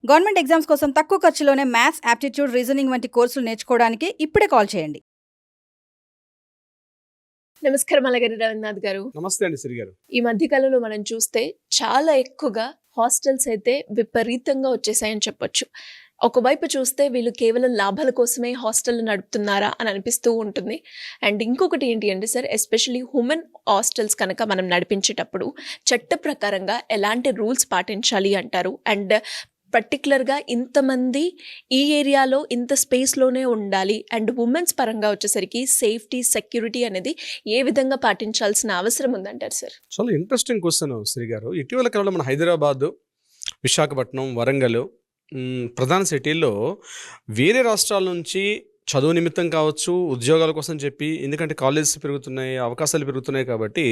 Government exams కోసం తక్కువ ఖర్చులోనే maths, aptitude, reasoning వంటి కోర్సులు నేర్చుకోవడానికి ఇప్పుడే కాల్ చేయండి. నమస్కారం అలగారి రవీంద్రనాథ్ గారు. నమస్తే అండి శ్రీ గారు. ఈ మధ్య కాలంలో మనం చూస్తే చాలా ఎక్కువగా హాస్టల్స్ అయితే విపరీతంగా వచ్చేసాయని చెప్పొచ్చు. ఒకవైపు చూస్తే వీళ్ళు కేవలం లాభాల కోసమే హాస్టల్ నడుపుతున్నారా అని అనిపిస్తూ ఉంటుంది. అండ్ ఇంకొకటి ఏంటి అంటే సార్, ఎస్పెషలీ ఉమెన్ హాస్టల్స్ కనుక మనం నడిపించేటప్పుడు చట్ట ప్రకారంగా ఎలాంటి రూల్స్ పాటించాలి అంటారు? అండ్ పర్టికులర్గా ఇంతమంది ఈ ఏరియాలో ఇంత స్పేస్లోనే ఉండాలి అండ్ ఉమెన్స్ పరంగా వచ్చేసరికి సేఫ్టీ, సెక్యూరిటీ అనేది ఏ విధంగా పాటించాల్సిన అవసరం ఉందంటారు సార్? చాలా ఇంట్రెస్టింగ్ క్వశ్చన్ శ్రీ గారు. ఇటీవల కాలంలో మన హైదరాబాద్, విశాఖపట్నం, వరంగల్ ప్రధాన సిటీల్లో వేరే రాష్ట్రాల నుంచి చదువు నిమిత్తం కావచ్చు, ఉద్యోగాల కోసం చెప్పి, ఎందుకంటే కాలేజెస్ పెరుగుతున్నాయి, అవకాశాలు పెరుగుతున్నాయి కాబట్టి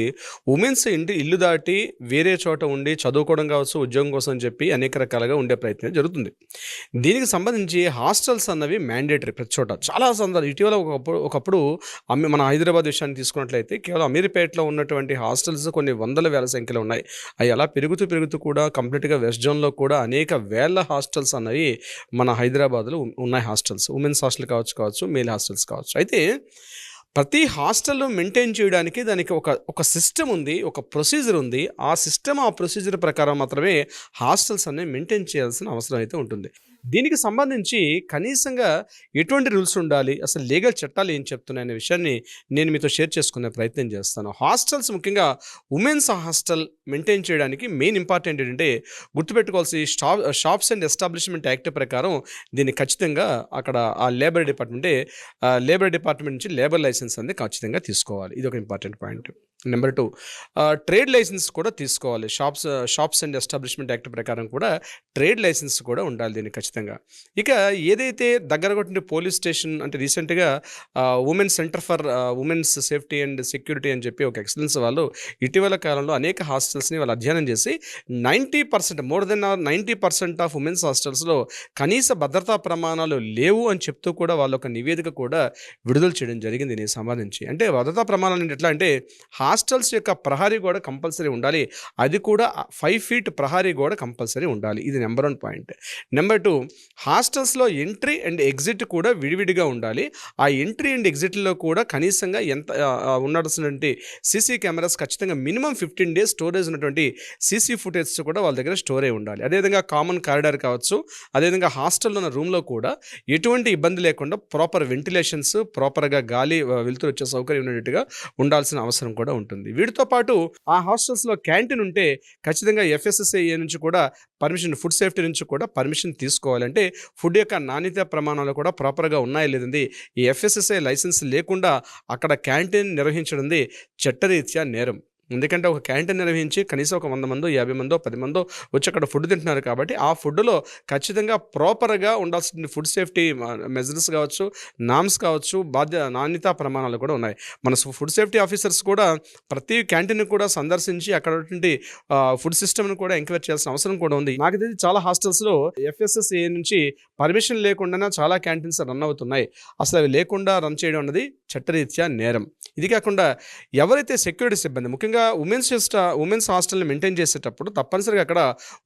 ఉమెన్స్ ఇల్లు దాటి వేరే చోట ఉండి చదువుకోవడం కావచ్చు, ఉద్యోగం కోసం చెప్పి అనేక రకాలుగా ఉండే ప్రయత్నం జరుగుతుంది. దీనికి సంబంధించి హాస్టల్స్ అన్నవి మ్యాండేటరీ ప్రతి చోట. చాలా సందర్భాలు ఇటీవల ఒకప్పుడు మన హైదరాబాద్ విషయాన్ని తీసుకున్నట్లయితే కేవలం అమీర్పేటలో ఉన్నటువంటి హాస్టల్స్ కొన్ని వందల వేల సంఖ్యలో ఉన్నాయి. అవి అలా పెరుగుతూ కూడా కంప్లీట్గా వెస్ట్ జోన్లో కూడా అనేక వేల హాస్టల్స్ అన్నవి మన హైదరాబాద్లో ఉన్నాయి. హాస్టల్స్, ఉమెన్స్ హాస్టల్ కావచ్చు, మేల్ హాస్టల్స్ కావచ్చు. అయితే ప్రతి హాస్టల్లో మెయింటైన్ చేయడానికి దానికి ఒక సిస్టమ్ ఉంది, ఒక ప్రొసీజర్ ఉంది. ఆ ప్రొసీజర్ ప్రకారం మాత్రమే హాస్టల్స్ అనేవి మెయింటైన్ చేయాల్సిన అవసరం అయితే ఉంటుంది. దీనికి సంబంధించి కనీసంగా ఎటువంటి రూల్స్ ఉండాలి, అసలు లీగల్ చట్టాలు ఏం చెప్తున్నాయనే విషయాన్ని నేను మీతో షేర్ చేసుకునే ప్రయత్నం చేస్తాను. హాస్టల్స్, ముఖ్యంగా ఉమెన్స్ హాస్టల్ మెయింటైన్ చేయడానికి మెయిన్ ఇంపార్టెంట్ ఏంటంటే గుర్తుపెట్టుకోవాల్సి షాప్స్ అండ్ ఎస్టాబ్లిష్మెంట్ యాక్ట్ ప్రకారం దీన్ని ఖచ్చితంగా అక్కడ ఆ లేబర్ డిపార్ట్మెంట్ నుంచి లేబర్ లైసెన్స్ అనేది ఖచ్చితంగా తీసుకోవాలి. ఇది ఒక important point. Number 2, trade licence కూడా తీసుకోవాలి. షాప్స్ అండ్ ఎస్టాబ్లిష్మెంట్ యాక్ట్ ప్రకారం కూడా ట్రేడ్ లైసెన్స్ కూడా ఉండాలి దీనికి ఖచ్చితంగా. ఇక ఏదైతే దగ్గర కొట్టిన పోలీస్ స్టేషన్, అంటే రీసెంట్గా women centre for women's safety and security అని చెప్పి ఒక ఎక్సలెన్స్ వాళ్ళు ఇటీవల కాలంలో అనేక హాస్టల్స్ని వాళ్ళు అధ్యయనం చేసి 90%, మోర్ దెన్ 90% ఆఫ్ ఉమెన్స్ హాస్టల్స్లో కనీస భద్రతా ప్రమాణాలు లేవు అని చెప్తూ కూడా వాళ్ళు ఒక నివేదిక కూడా విడుదల చేయడం జరిగింది దీనికి సంబంధించి. అంటే భద్రతా ప్రమాణాలు ఎట్లా అంటే హాస్టల్స్ యొక్క ప్రహరీ గోడ కంపల్సరీ ఉండాలి. అది కూడా 5 feet ప్రహరీ గోడ కంపల్సరీ ఉండాలి. ఇది నెంబర్ 1 పాయింట్. నెంబర్ 2, హాస్టల్స్లో ఎంట్రీ అండ్ ఎగ్జిట్ కూడా విడివిడిగా ఉండాలి. ఆ ఎంట్రీ అండ్ ఎగ్జిట్లో కూడా కనీసంగా ఎంత ఉండాల్సినటువంటి సీసీ కెమెరాస్ ఖచ్చితంగా మినిమం 15 days స్టోరేజ్ ఉన్నటువంటి సీసీ ఫుటేజ్ కూడా వాళ్ళ దగ్గర స్టోర్ అయి ఉండాలి. అదేవిధంగా కామన్ కారిడార్ కావచ్చు, అదేవిధంగా హాస్టల్లో ఉన్న రూమ్లో కూడా ఎటువంటి ఇబ్బంది లేకుండా ప్రాపర్ వెంటిలేషన్స్, ప్రాపర్గా గాలి వెలుతురు వచ్చే సౌకర్యం ఉన్నట్టుగా ఉండాల్సిన అవసరం కూడా ఉంటుంది. వీటితో పాటు ఆ హాస్టల్స్లో క్యాంటీన్ ఉంటే ఖచ్చితంగా FSSAI నుంచి కూడా పర్మిషన్, ఫుడ్ సేఫ్టీ నుంచి కూడా పర్మిషన్ తీసుకోవాలంటే ఫుడ్ యొక్క నాణ్యత ప్రమాణాలు కూడా ప్రాపర్గా ఉన్నాయో లేదండి. ఈ FSSAI లైసెన్స్ లేకుండా అక్కడ క్యాంటీన్ నిర్వహించడం చట్టరీత్యా నేరం. ఎందుకంటే ఒక క్యాంటీన్ నిర్వహించి కనీసం ఒక 100 మందో 50 మందో 10 మందో వచ్చి అక్కడ ఫుడ్ తింటున్నారు కాబట్టి ఆ ఫుడ్లో ఖచ్చితంగా ప్రాపర్గా ఉండాల్సిన ఫుడ్ సేఫ్టీ మెజర్స్ కావచ్చు, నామ్స్ కావచ్చు, నాణ్యతా ప్రమాణాలు కూడా ఉన్నాయి. మన ఫుడ్ సేఫ్టీ ఆఫీసర్స్ కూడా ప్రతి క్యాంటీన్ కూడా సందర్శించి అక్కడ ఫుడ్ సిస్టమ్ను కూడా ఎంక్వైరీ చేయాల్సిన అవసరం కూడా ఉంది. నాకు తెలిసి చాలా హాస్టల్స్లో FSSAI నుంచి పర్మిషన్ లేకుండా చాలా క్యాంటీన్స్ రన్ అవుతున్నాయి. అసలు అవి లేకుండా రన్ చేయడం అన్నది చట్టరీత్యా నేరం. ఇది కాకుండా ఎవరైతే సెక్యూరిటీ సిబ్బంది, ముఖ్యంగా ఉమెన్స్ హాస్టల్ని మెయింటైన్ చేసేటప్పుడు తప్పనిసరిగా అక్కడ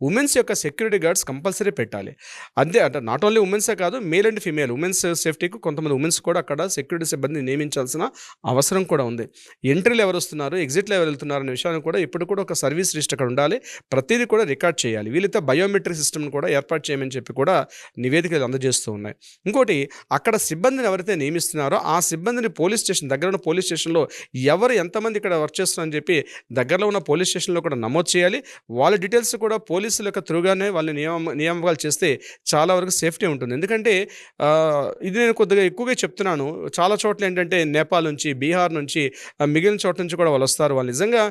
ఉమెన్స్ యొక్క సెక్యూరిటీ గార్డ్స్ కంపల్సరీ పెట్టాలి. అంతే అంటే నాట్ ఓన్లీ ఉమెన్సే కాదు, మేల్ అండ్ ఫీమేల్ ఉమెన్స్ సేఫ్టీకి కొంతమంది ఉమెన్స్ కూడా అక్కడ సెక్యూరిటీ సిబ్బందిని నియమించాల్సిన అవసరం కూడా ఉంది. ఎంట్రీలు ఎవరు వస్తున్నారు, ఎగ్జిట్లు ఎవరు వెళ్తున్నారు అనే విషయాన్ని కూడా ఇప్పుడు కూడా ఒక సర్వీస్ లిస్ట్ అక్కడ ఉండాలి. ప్రతిదీ కూడా రికార్డ్ చేయాలి. వీళ్ళతో బయోమెట్రిక్ సిస్టమ్ని కూడా ఏర్పాటు చేయమని చెప్పి కూడా నివేదికలు అందజేస్తూ ఉన్నాయి. ఇంకోటి, అక్కడ సిబ్బందిని ఎవరైతే నియమిస్తున్నారో ఆ సిబ్బందిని దగ్గర ఉన్న పోలీస్ స్టేషన్లో ఎవరు ఎంతమంది ఇక్కడ వర్క్ చేస్తున్నారని చెప్పి దగ్గరలో ఉన్న పోలీస్ స్టేషన్లో కూడా నమోదు చేయాలి. వాళ్ళ డీటెయిల్స్ కూడా పోలీసుల యొక్క త్రూగానే వాళ్ళని నియామకాలు చేస్తే చాలా వరకు సేఫ్టీ ఉంటుంది. ఎందుకంటే ఇది నేను కొద్దిగా ఎక్కువగా చెప్తున్నాను. చాలా చోట్ల ఏంటంటే నేపాల్ నుంచి, బీహార్ నుంచి, మిగిలిన చోట్ల నుంచి కూడా వాళ్ళు వస్తారు. వాళ్ళు నిజంగా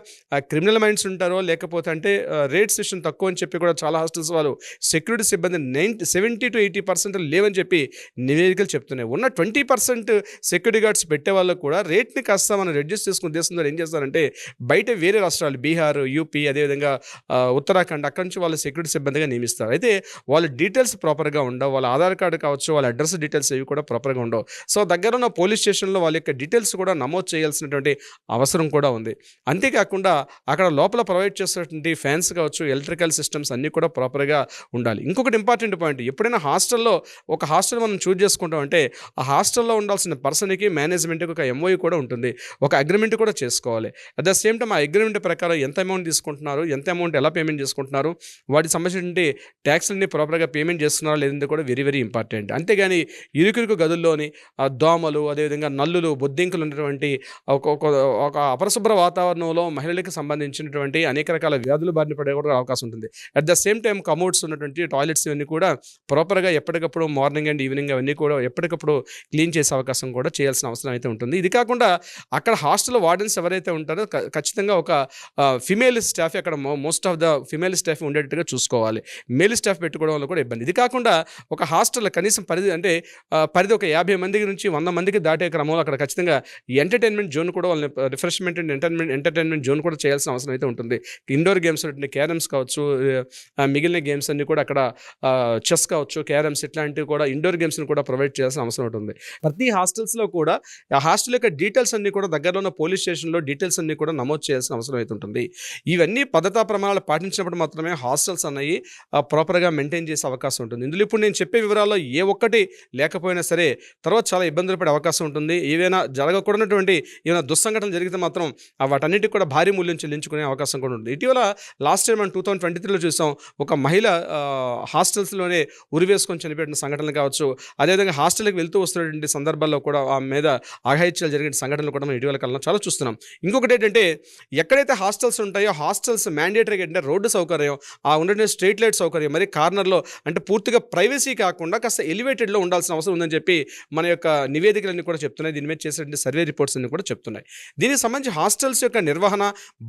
క్రిమినల్ మైండ్స్ ఉంటారో లేకపోతే అంటే రేట్ సెషన్ తక్కువ అని చెప్పి కూడా చాలా హాస్టల్స్ వాళ్ళు సెక్యూరిటీ సిబ్బంది 70 to 80% లేవని చెప్పి నివేదికలు చెప్తున్నాయి. ఉన్న 20% సెక్యూరిటీ గార్డ్స్ పెట్టే వాళ్ళకు కూడా రేట్ని కాస్త మనం రెడ్యూస్ చేసుకునే ఉద్దేశంతో ఏం చేస్తారంటే బయట వేరే రాష్ట్రాలు బీహార్, యూపీ, అదేవిధంగా ఉత్తరాఖండ్ అక్కడి నుంచి వాళ్ళు సెక్యూరిటీ సిబ్బందిగా నియమిస్తారు. అయితే వాళ్ళ డీటెయిల్స్ ప్రాపర్గా ఉండవు, వాళ్ళ ఆధార్ కార్డు కావచ్చు, వాళ్ళ అడ్రస్ డీటెయిల్స్ ఇవి కూడా ప్రాపర్గా ఉండవు. సో దగ్గర ఉన్న పోలీస్ స్టేషన్లో వాళ్ళ యొక్క డీటెయిల్స్ కూడా నమోదు చేయాల్సినటువంటి అవసరం కూడా ఉంది. అంతేకాకుండా అక్కడ లోపల ప్రొవైడ్ చేసేటువంటి ఫ్యాన్స్ కావచ్చు, ఎలక్ట్రికల్ సిస్టమ్స్ అన్నీ కూడా ప్రాపర్గా ఉండాలి. ఇంకొకటి ఇంపార్టెంట్ పాయింట్, ఎప్పుడైనా హాస్టల్లో ఒక హాస్టల్ మనం చూజ్ చేసుకుంటాం అంటే ఆ హాస్టల్లో ఉండాల్సిన పర్సన్కి మేనేజ్మెంట్కి ఒక ఎంఓయూ కూడా ఉంటుంది, ఒక అగ్రిమెంట్ కూడా చేసుకోవాలి. అట్ ద సేమ్ టైం ఆ అగ్రిమెంట్ ప్రకారం ఎంత అమౌంట్ తీసుకుంటున్నారు, ఎంత అమౌంట్ ఎలా పేమెంట్ చేసుకుంటున్నారు, వాటికి సంబంధించిన ట్యాక్స్లన్నీ ప్రాపర్గా పేమెంట్ చేస్తున్నారా లేదంటే కూడా వెరీ వెరీ ఇంపార్టెంట్. అంతేగాని ఇరుకిరుకు గదుల్లోని దోమలు, అదేవిధంగా నల్లులు, బొద్దింకలు ఉన్నటువంటి ఒక అపరిశుభ్ర వాతావరణంలో మహిళలకు సంబంధించినటువంటి అనేక రకాల వ్యాధులు బారిన పడే కూడా అవకాశం ఉంటుంది. At the same time commodes ఉన్నటువంటి టాయిలెట్స్ ఇవన్నీ కూడా ప్రాపర్గా ఎప్పటికప్పుడు మార్నింగ్ అండ్ ఈవినింగ్ అవన్నీ కూడా ఎప్పటికప్పుడు క్లీన్ చేసే అవకాశం కూడా చేయాల్సిన అవసరం అయితే ఉంటుంది. ఇది కాకుండా అక్కడ హాస్టల్ వార్డెన్స్ ఎవరైతే ఉంటారో ఖచ్చితంగా ఒక ఫిమేల్ స్టాఫ్, అక్కడ most of the female staff ఉండేటట్టుగా చూసుకోవాలి. మేల్ స్టాఫ్ పెట్టుకోవడం వల్ల కూడా ఇబ్బంది. ఇది కాకుండా ఒక హాస్టల్ కనీసం పరిధి ఒక 50 మంది నుంచి 100 మందికి దాటే క్రమంలో అక్కడ ఖచ్చితంగా ఎంటర్టైన్మెంట్ జోన్ కూడా వాళ్ళని రిఫ్రెష్మెంట్ అండ్ ఎంటర్టైన్మెంట్ జోన్ కూడా చేయాల్సిన అవసరం అయితే ఉంటుంది. ఇండోర్ గేమ్స్ క్యారమ్స్ కావచ్చు, మిగిలిన గేమ్స్ అన్ని కూడా అక్కడ చెస్ కావచ్చు, క్యారమ్స్ ఇట్లాంటివి కూడా ఇండోర్ గేమ్స్ని కూడా ప్రొవైడ్ చేయాల్సిన అవసరం ఉంటుంది. ప్రతి హాస్టల్స్లో కూడా ఆ హాస్టల్ యొక్క డీటెయిల్స్ అన్ని కూడా దగ్గరలో ఉన్న పోలీస్ స్టేషన్లో డీటెయిల్స్ అన్ని కూడా నమోదు చేయాల్సిన అవసరం అయితే ఉంటుంది. ఇవన్నీ భద్రతా ప్రమాణాలు పాటించినప్పుడు మాత్రమే హాస్టల్స్ అన్నవి ప్రాపర్గా మెయింటైన్ చేసే అవకాశం ఉంటుంది. ఇందులో ఇప్పుడు నేను చెప్పే వివరాల్లో ఏ ఒక్కటి లేకపోయినా సరే తర్వాత చాలా ఇబ్బందులు పడే అవకాశం ఉంటుంది. ఏవైనా జరగకూడనటువంటి ఏమైనా దుస్సంఘటనలు జరిగితే మాత్రం వాటన్నిటికి కూడా భారీ మూల్యం చెల్లించుకునే అవకాశం కూడా ఉంటుంది. ఇటీవల లాస్ట్ ఇయర్ మనం 2023లో చూసాం, ఒక మహిళ హాస్టల్స్లోనే ఉరివేసుకొని చనిపోయిన సంఘటనలు కావచ్చు, అదేవిధంగా హాస్టల్కి వెళ్తూ వస్తున్నటువంటి సందర్భాల్లో కూడా ఆ మీద అఘాయిత్యాలు జరిగిన సంఘటనలు కూడా మనం ఇటీవల కాలంలో చాలా చూస్తున్నాం. ఇంకొకటి ఏంటంటే ఎక్కడైతే హాస్టల్స్ ఉంటాయో హాస్టల్స్ మ్యాండేటరీగా ఏంటంటే రోడ్డు సౌకర్యం, ఆ ఉండే స్ట్రీట్ లైట్ సౌకర్యం, మరి కార్నర్లో అంటే పూర్తిగా ప్రైవసీ కాకుండా కాస్త ఎలివేటెడ్లో ఉండాల్సిన అవసరం ఉందని చెప్పి మన యొక్క నివేదికలన్నీ కూడా చెప్తున్నాయి. దీని మీద చేసేటువంటి సర్వే రిపోర్ట్స్ అన్ని కూడా చెప్తున్నాయి. దీనికి సంబంధించి హాస్టల్స్ యొక్క నిర్వహణ,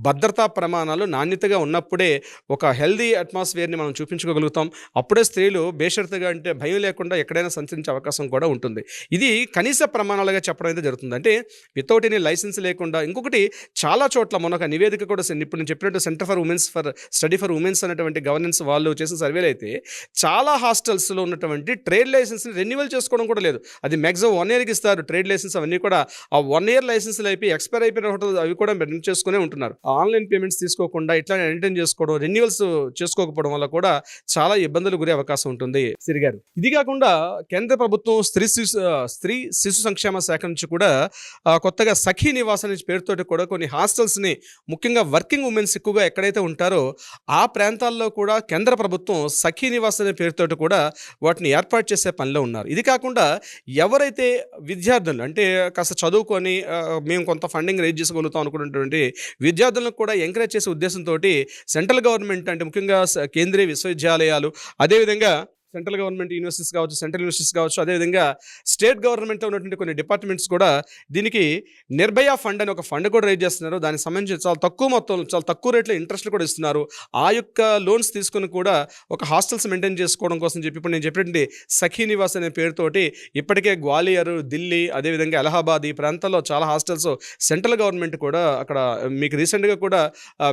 భద్రతా ప్రమాణాలు నాణ్యతగా ఉన్నప్పుడే ఒక హెల్దీ అట్మాస్ఫియర్ని మనం చూపించుకోగలుగుతాం. అప్పుడే స్త్రీలు బేషరతుగా అంటే భయం లేకుండా ఎక్కడైనా సంచరించే అవకాశం కూడా ఉంటుంది. ఇది కనీస ప్రమాణాలుగా చెప్పడం అయితే జరుగుతుంది. అంటే వితౌట్ ఎనీ లైసెన్స్ లేకుండా. ఇంకొకటి చాలా చోట్ల మొన్న ఒక నివేదిక కూడా ఇప్పుడు నేను చెప్పినట్టు centre for women's for study for women's అనేటువంటి గవర్నెన్స్ వాళ్ళు చేసిన సర్వేలు అయితే చాలా హాస్టల్స్లో ఉన్నటువంటి ట్రేడ్ లైసెన్స్ని రెన్యువల్ చేసుకోవడం కూడా లేదు. అది మ్యాక్సిమం 1 yearకి ఇస్తారు ట్రేడ్ లైసెన్స్. అవన్నీ కూడా ఆ 1 year లైసెన్స్లు అయిపోయి ఎక్స్పైర్ అయిపోయిన హోటల్ అవి కూడా రెన్యూ చేసుకునే ఉంటున్నారు. ఆన్లైన్ పేమెంట్స్ తీసుకోకుండా ఇట్లా మెయింటైన్ చేసుకోవడం, రెన్యువల్స్ చేసుకోకపోవడం వల్ల కూడా చాలా ఇబ్బందులు గురే అవకాశం ఉంటుంది సిరిగారు. ఇది కాకుండా కేంద్ర ప్రభుత్వం స్త్రీ శిశు సంక్షేమ శాఖ నుంచి కూడా కొత్తగా సఖీ నివాస్ అనే పేరుతోటి కూడా కొన్ని హాస్టల్స్ని, ముఖ్యంగా వర్కింగ్ ఉమెన్స్ ఎక్కువగా ఎక్కడైతే ఉంటారో ఆ ప్రాంతాల్లో కూడా కేంద్ర ప్రభుత్వం సఖీ నివాస్ అనే పేరుతోటి కూడా వాటిని ఏర్పాటు చేసే పనిలో ఉన్నారు. ఇది కాకుండా ఎవరైతే విద్యార్థులు అంటే కాస్త చదువుకొని మేము కొంత ఫండింగ్ రేజ్ చేసుకోగలుగుతాం అనుకున్నటువంటి విద్యార్థులను కూడా ఎంకరేజ్ చేసే ఉద్దేశంతో సెంట్రల్ గవర్నమెంట్ అంటే ముఖ్యంగా కేంద్రీయ విశ్వవిద్యాలయాలు, అదేవిధంగా సెంట్రల్ గవర్నమెంట్ యూనివర్సిటీస్ కావచ్చు, సెంట్రల్ యూనివర్సిటీస్ కావచ్చు, అదేవిధంగా స్టేట్ గవర్నమెంట్లో ఉన్నటువంటి కొన్ని డిపార్ట్మెంట్స్ కూడా దీనికి నిర్భయ ఫండ్ అని ఒక ఫండ్ కూడా రేజ్ చేస్తున్నారు. దానికి సంబంధించి చాలా తక్కువ మొత్తం, చాలా తక్కువ రేట్లో ఇంట్రెస్ట్లు కూడా ఇస్తున్నారు. ఆ యొక్క లోన్స్ తీసుకుని కూడా ఒక హాస్టల్స్ మెయింటైన్ చేసుకోవడం కోసం చెప్పి ఇప్పుడు నేను చెప్పినటువంటి సఖీ నివాస్ అనే పేరుతోటి ఇప్పటికే గ్వాలియర్, ఢిల్లీ, అదేవిధంగా అలహాబాద్ ఈ ప్రాంతాల్లో చాలా హాస్టల్స్ సెంట్రల్ గవర్నమెంట్ కూడా అక్కడ మీకు రీసెంట్గా కూడా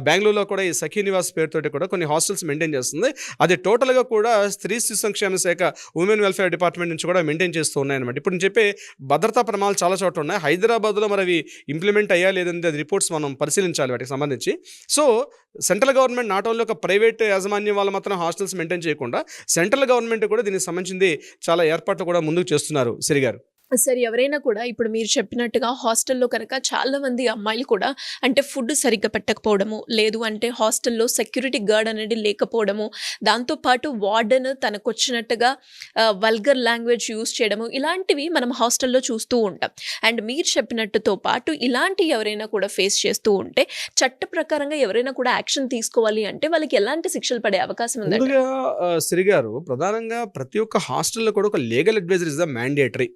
బెంగళూరులో కూడా ఈ సఖీ నివాస్ పేరుతోటి కూడా కొన్ని హాస్టల్స్ మెయింటైన్ చేస్తుంది. అది టోటల్గా కూడా స్త్రీ శిశు సంక్షేమ శాఖ ఉమెన్ వెల్ఫేర్ డిపార్ట్మెంట్ నుంచి కూడా మెయింటైన్ చేస్తూ ఉన్నాయన్నమాట. ఇప్పుడు నేను చెప్పే భద్రతా ప్రమాణాలు చాలా చోట్ల ఉన్నాయి. హైదరాబాద్లో మరి అవి ఇంప్లిమెంట్ అయ్యా లేదంటే అది రిపోర్ట్స్ మనం పరిశీలించాలి వాటికి సంబంధించి. So central government not only ఒక ప్రైవేట్ యాజమాన్యం వాళ్ళు మాత్రం హాస్టల్స్ మెయింటైన్ చేయకుండా సెంట్రల్ గవర్నమెంట్ కూడా దీనికి సంబంధించింది చాలా ఏర్పాట్లు కూడా ముందుకు చేస్తున్నారు సిరిగారు. సరే, ఎవరైనా కూడా ఇప్పుడు మీరు చెప్పినట్టుగా హాస్టల్లో కనుక చాలామంది అమ్మాయిలు కూడా అంటే ఫుడ్ సరిగ్గా పెట్టకపోవడము, లేదు అంటే హాస్టల్లో సెక్యూరిటీ గార్డ్ అనేది లేకపోవడము, దాంతోపాటు వార్డెన్ తనకు వచ్చినట్టుగా వల్గర్ లాంగ్వేజ్ యూజ్ చేయడము, ఇలాంటివి మనం హాస్టల్లో చూస్తూ ఉంటాం. అండ్ మీరు చెప్పినట్టుతో పాటు ఇలాంటి ఎవరైనా కూడా ఫేస్ చేస్తూ ఉంటే చట్ట ప్రకారంగా ఎవరైనా కూడా యాక్షన్ తీసుకోవాలి అంటే వాళ్ళకి ఎలాంటి శిక్షలు పడే అవకాశం ఉంది? ముందుగా సిరిగారు, ప్రధానంగా ప్రతి ఒక్క హాస్టల్లో కూడా ఒక legal adviser is the mandatory.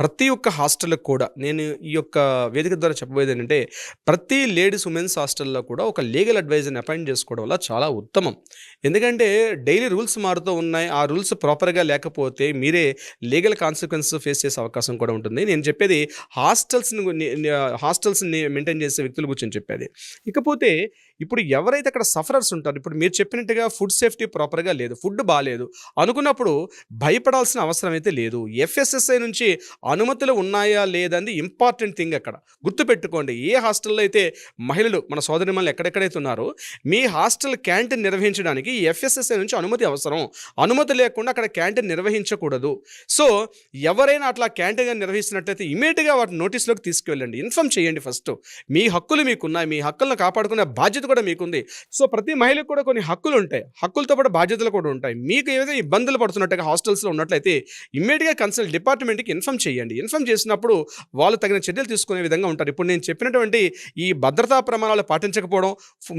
ప్రతి ఒక్క హాస్టల్‌కి కూడా నేను ఈ యొక్క వేదిక ద్వారా చెప్పబోయేది ఏంటంటే, ప్రతి లేడీస్ ఉమెన్స్ హాస్టల్‌లో కూడా ఒక లీగల్ అడ్వైజర్‌ని అపాయింట్ చేసుకోవడం వల్ల చాలా ఉత్తమం. ఎందుకంటే డైలీ రూల్స్ మారుతూ ఉన్నాయి. ఆ రూల్స్ ప్రాపర్‌గా లేకపోతే మీరే లీగల్ కాన్సిక్వెన్స్ ఫేస్ చేసే అవకాశం కూడా ఉంటుంది. నేను చెప్పేది హాస్టల్స్‌ని మెయింటైన్ చేసే వ్యక్తుల గురించి చెప్పేది. ఇకపోతే ఇప్పుడు ఎవరైతే అక్కడ సఫరర్స్ ఉంటారో, ఇప్పుడు మీరు చెప్పినట్టుగా ఫుడ్ సేఫ్టీ ప్రాపర్‌గా లేదు, ఫుడ్ బాలేదు అనుకున్నప్పుడు భయపడాల్సిన అవసరం అయితే లేదు. ఎఫ్ఎస్ఎస్ఐ నుంచి అనుమతులు ఉన్నాయా లేదా అనేది ఇంపార్టెంట్ థింగ్ అక్కడ. గుర్తుపెట్టుకోండి, ఏ హాస్టల్‌లో అయితే మహిళలు మన సోదరిమణులు ఎక్కడెక్కడైతే ఉన్నారో మీ హాస్టల్ క్యాంటీన్ నిర్వహించడానికి ఎఫ్ఎస్ఎస్ఐ నుంచి అనుమతి అవసరం. అనుమతి లేకుండా అక్కడ క్యాంటీన్ నిర్వహించకూడదు. సో ఎవరైనా అట్లా క్యాంటీన్ నిర్వహిస్తున్నట్లయితే ఇమీడియట్‌గా వాటి నోటీస్‌లోకి తీసుకువెళ్ళండి. ఇన్ఫార్మ్ చేయండి ఫస్ట్. మీ హక్కులు మీకున్నాయి, మీ హక్కులను కాపాడుకునే బాధ్యత కూడా మీకుంది. సో ప్రతి మహిళకు కూడా కొన్ని హక్కులు ఉంటాయి, హక్కులతో పాటు బాధ్యతలు కూడా ఉంటాయి. మీకు ఏదైతే ఇబ్బందులు పడుతున్నట్టుగా హాస్టల్స్లో ఉన్నట్లయితే ఇమ్మీడియట్గా కన్సల్ట్ డిపార్ట్మెంట్కి ఇన్ఫార్మ్ చేయండి. ఇన్ఫార్మ్ చేసినప్పుడు వాళ్ళు తగిన చర్యలు తీసుకునే విధంగా ఉంటారు. ఇప్పుడు నేను చెప్పినటువంటి ఈ భద్రతా ప్రమాణాలు పాటించకపోవడం,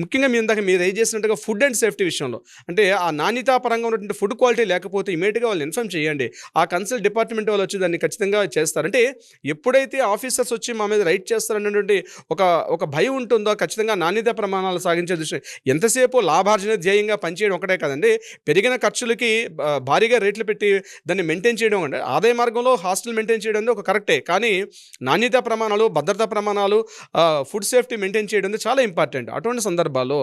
ముఖ్యంగా మీ ఇందాక మీరు రేజ్ చేసినట్టుగా ఫుడ్ అండ్ సేఫ్టీ విషయంలో, అంటే ఆ నాణ్యతాపరంగా ఉన్నటువంటి ఫుడ్ క్వాలిటీ లేకపోతే ఇమీడియట్గా వాళ్ళు ఇన్ఫార్మ్ చేయండి. ఆ కన్సల్ట్ డిపార్ట్మెంట్ వాళ్ళు వచ్చి దాన్ని ఖచ్చితంగా చేస్తారు. అంటే ఎప్పుడైతే ఆఫీసర్స్ వచ్చి మా మీద రైట్ చేస్తారనేటువంటి ఒక భయం ఉంటుందో, ఖచ్చితంగా నాణ్యత ప్రమాణాలు సాగించే దృష్టి, ఎంతసేపు లాభార్జన ధ్యేయంగా పనిచేయడం ఒకటే కాదండి, పెరిగిన ఖర్చులకి భారీగా రేట్లు పెట్టి దాన్ని మెయింటైన్ చేయడం, అంటే ఆదాయ మార్గంలో హాస్టల్ మెయింటైన్ చేయడం ఒక కరెక్టే, కానీ నాణ్యత ప్రమాణాలు, భద్రతా ప్రమాణాలు, ఫుడ్ సేఫ్టీ మెయింటైన్ చేయడం చాలా ఇంపార్టెంట్. అటువంటి సందర్భాల్లో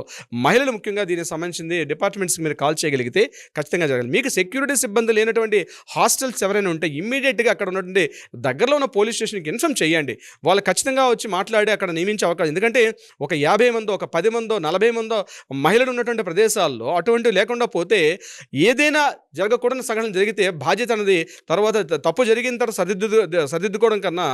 మహిళలు ముఖ్యంగా దీనికి సంబంధించింది డిపార్ట్మెంట్స్కి మీరు కాల్ చేయగలిగితే ఖచ్చితంగా జరగాలి. మీకు సెక్యూరిటీ సిబ్బంది లేనటువంటి హాస్టల్స్ ఎవరైనా ఉంటే ఇమ్మీడియట్గా అక్కడ ఉన్నటువంటి దగ్గరలో ఉన్న పోలీస్ స్టేషన్కి ఇన్ఫార్మ్ చేయండి. వాళ్ళు ఖచ్చితంగా వచ్చి మాట్లాడి అక్కడ నియమించే అవకాశం, ఎందుకంటే ఒక 50 మందో, ఒక 10 మందో, 40 మందో మహిళలు ఉన్నటువంటి ప్రదేశాల్లో అటువంటివి లేకుండా పోతే ఏదైనా జరగకూడని సంఘటన జరిగితే బాధ్యత అనేది తర్వాత తప్పు జరిగిన తర్వాత సరిదిద్దుకోవడం కన్నా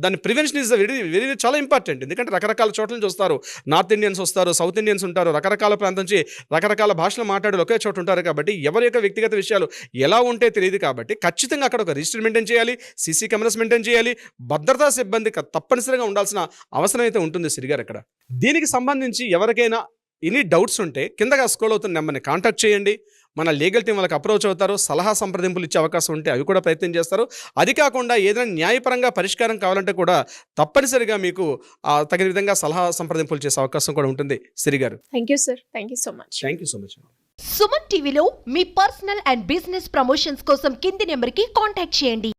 దాని ప్రివెన్షన్ ఈజ్ వెరీ వెరీ చాలా ఇంపార్టెంట్. ఎందుకంటే రకరకాల చోట్ల నుంచి వస్తారు, నార్త్ ఇండియన్స్ వస్తారు, సౌత్ ఇండియన్స్ ఉంటారు, రకరకాల ప్రాంతం నుంచి రకరకాల భాషలు మాట్లాడే ఒకే చోట ఉంటారు. కాబట్టి ఎవరి యొక్క వ్యక్తిగత విషయాలు ఎలా ఉంటే తెలియదు. కాబట్టి ఖచ్చితంగా అక్కడ ఒక రిజిస్టర్ మెయింటైన్ చేయాలి, సీసీ కెమెరాస్ మెయింటైన్ చేయాలి, భద్రతా సిబ్బంది తప్పనిసరిగా ఉండాల్సిన అవసరం అయితే ఉంటుంది సిరిగారు అక్కడ. దీనికి సంబంధించి ఎవరికైనా ఎనీ డౌట్స్ ఉంటే కిందగా స్క్రోల్ అవుతున్న నెంబర్ని కాంటాక్ట్ చేయండి. మన లీగల్ టీం వాళ్ళకి అప్రోచ్ అవుతారు, సలహా సంప్రదింపులు ఇచ్చే అవకాశం ఉంటే అవి కూడా ప్రయత్నం చేస్తారు. అది కాకుండా ఏదైనా న్యాయపరంగా పరిష్కారం కావాలంటే కూడా తప్పనిసరిగా మీకు తగిన విధంగా సలహా సంప్రదింపులు చేసే అవకాశం కూడా ఉంటుంది. సిరి గారు, thank you sir, thank you so much. Thank you so much. Suman టీవీలో మీ పర్సనల్ అండ్ బిజినెస్ ప్రమోషన్స్ కోసం కింది నెంబర్కి కాంటాక్ట్ చేయండి.